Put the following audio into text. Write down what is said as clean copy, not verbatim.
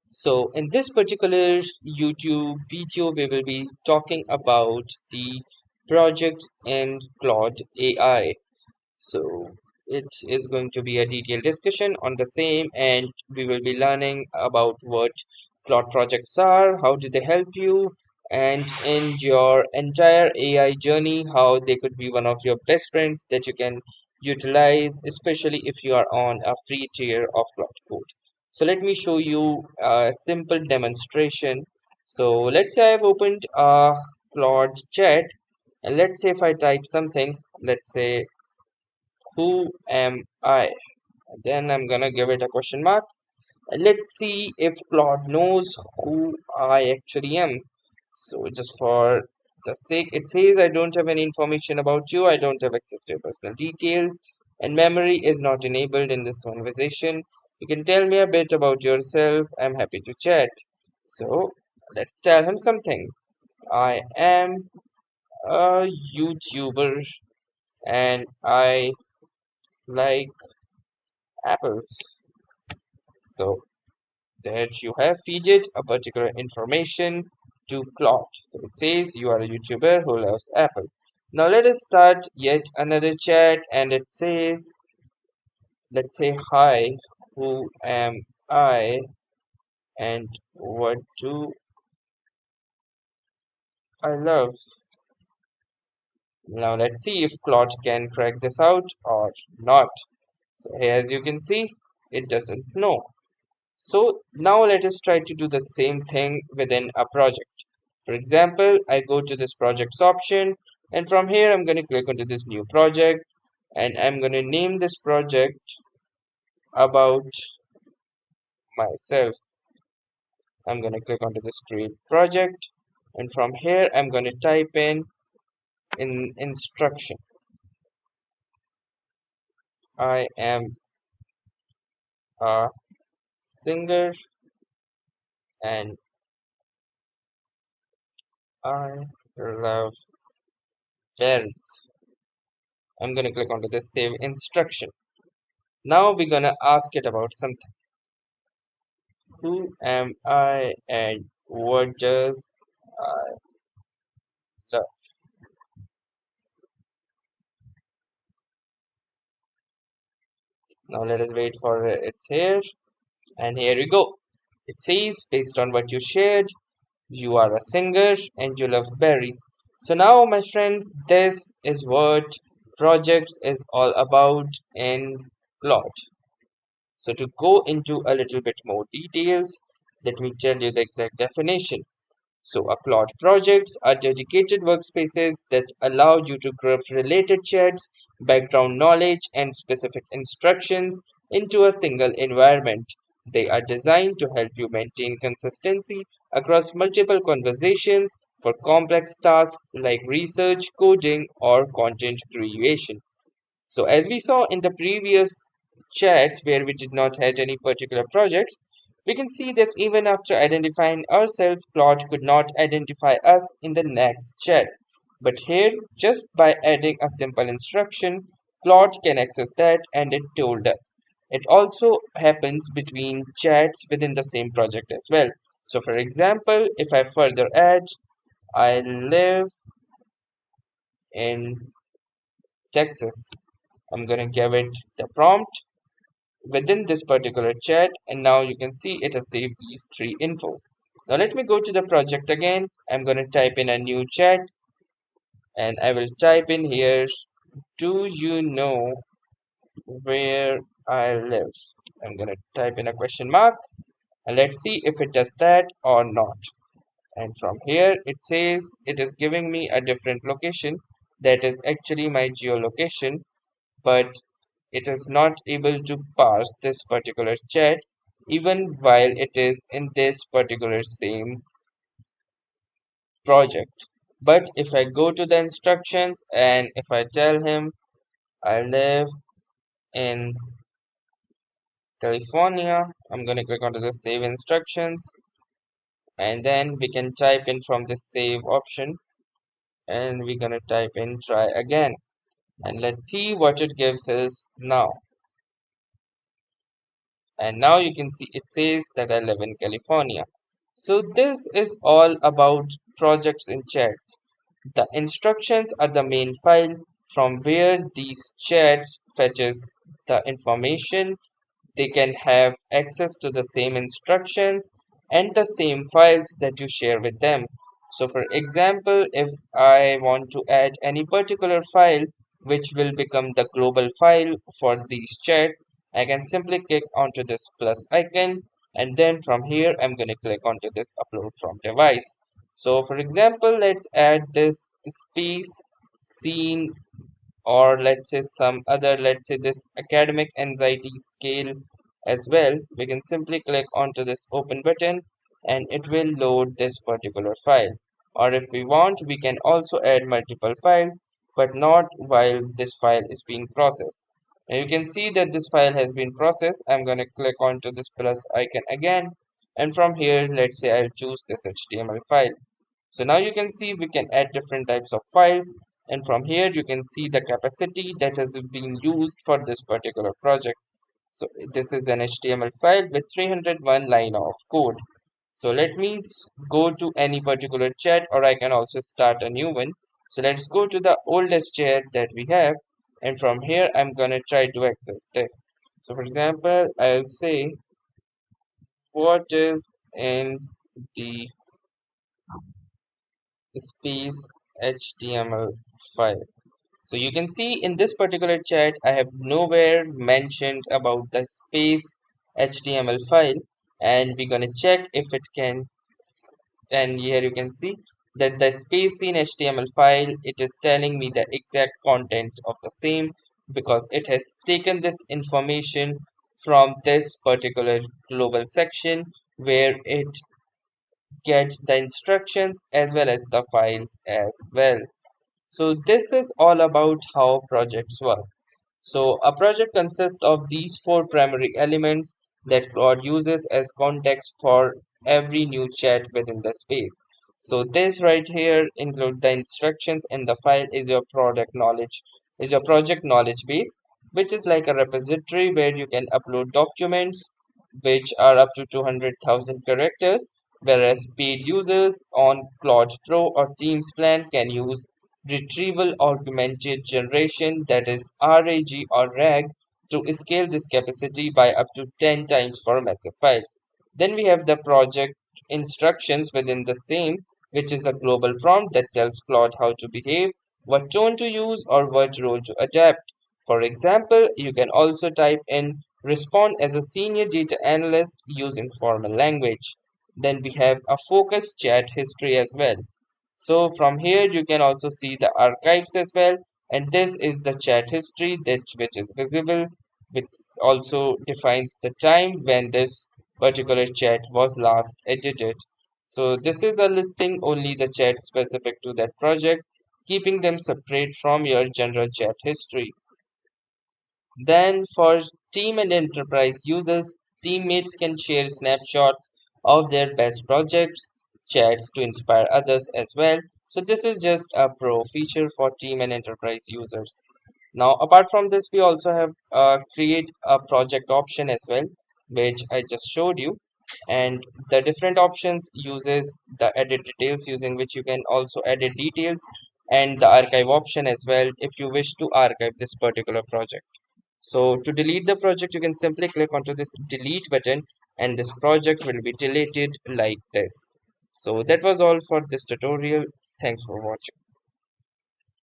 So in this particular YouTube video, we will be talking about the projects in Claude AI. So it is going to be a detailed discussion on the same, and we will be learning about what Claude projects are, how do they help you, and in your entire AI journey, how they could be one of your best friends that you can utilize, especially if you are on a free tier of Claude Code. So let me show you a simple demonstration. So let's say I've opened a Claude chat, and let's say if I type something, let's say who am I? Then I'm gonna give it a question mark. Let's see if Claude knows who I actually am. So just for the sake, it says I don't have any information about you. I don't have access to your personal details, and memory is not enabled in this conversation. You can tell me a bit about yourself. I'm happy to chat. So let's tell him something. I am a YouTuber and I like apples. So there you have feed it a particular information to Claude. So it says you are a YouTuber who loves Apple. Now let us start yet another chat, and it says, let's say hi, who am I and what do I love? Now let's see if Claude can crack this out or not. So here as you can see, it doesn't know. So now let us try to do the same thing within a project. For example, I go to this projects option, and from here I'm going to click onto this new project, and I'm going to name this project about myself. I'm going to click onto this create project, and from here I'm going to type in instruction. I am a singer and I love berries. I'm going to click onto this save instruction. Now we're gonna ask it about something. Who am I and what does I love? Now let us wait for it's here. And here we go. It says, based on what you shared, you are a singer and you love berries. So now, my friends, this is what projects is all about in Claude. So to go into a little bit more details, let me tell you the exact definition. So, a Claude projects are dedicated workspaces that allow you to group related chats, background knowledge, and specific instructions into a single environment. They are designed to help you maintain consistency across multiple conversations for complex tasks like research, coding, or content creation. So as we saw in the previous chats where we did not have any particular projects, we can see that even after identifying ourselves, Claude could not identify us in the next chat. But here, just by adding a simple instruction, Claude can access that and it told us. It also happens between chats within the same project as well. So for example, if I further add, I live in Texas. I'm gonna give it the prompt within this particular chat, and now you can see it has saved these three infos. Now let me go to the project again. I'm going to type in a new chat and I will type in here, do you know where I live? I'm going to type in a question mark and let's see if it does that or not. And from here it says it is giving me a different location that is actually my geolocation, but it is not able to parse this particular chat even while it is in this particular same project. But if I go to the instructions and if I tell him I live in California, I'm going to click onto the save instructions, and then we can type in from the save option, and we're going to type in try again, and let's see what it gives us now. and now you can see it says that I live in California. So this is all about projects in chats. The instructions are the main file from where these chats fetches the information. They can have access to the same instructions and the same files that you share with them. So for example, if I want to add any particular file which will become the global file for these chats, I can simply click onto this plus icon, and then from here I'm going to click onto this upload from device. So for example, let's add this space scene, or let's say some other, let's say this academic anxiety scale as well. We can simply click onto this open button and it will load this particular file. Or if we want, we can also add multiple files, but not while this file is being processed. And you can see that this file has been processed. I'm going to click onto this plus icon again, and from here let's say I'll choose this HTML file. So now you can see we can add different types of files, and from here you can see the capacity that has been used for this particular project. So this is an HTML file with 301 line of code. So let me go to any particular chat, or I can also start a new one. So let's go to the oldest chat that we have, and from here I'm gonna try to access this. So for example, I'll say what is in the space HTML file. So you can see in this particular chat, I have nowhere mentioned about the space HTML file, and we're gonna check if it can. And here you can see that the space in HTML file, it is telling me the exact contents of the same, because it has taken this information from this particular global section where it gets the instructions as well as the files as well. So this is all about how projects work. So a project consists of these four primary elements that Claude uses as context for every new chat within the space. So this right here include the instructions, and the file is your project knowledge base, which is like a repository where you can upload documents which are up to 200,000 characters, whereas paid users on Claude Pro or Teams plan can use retrieval augmented generation, that is RAG or RAG, to scale this capacity by up to 10 times for massive files. Then we have the project instructions within the same, which is a global prompt that tells Claude how to behave, what tone to use, or what role to adapt. For example, you can also type in respond as a senior data analyst using formal language. Then we have a focused chat history as well. So from here you can also see the archives as well, and this is the chat history that which is visible, which also defines the time when this particular chat was last edited. So this is a listing only the chat specific to that project, keeping them separate from your general chat history. Then, for team and enterprise users, teammates can share snapshots of their best projects, chats to inspire others as well. So, this is just a pro feature for team and enterprise users. Now, apart from this, we also have create a project option as well, which I just showed you. And the different options uses the edit details, using which you can also edit details, and the archive option as well if you wish to archive this particular project. So to delete the project, you can simply click onto this delete button, and this project will be deleted like this. So that was all for this tutorial. Thanks for watching.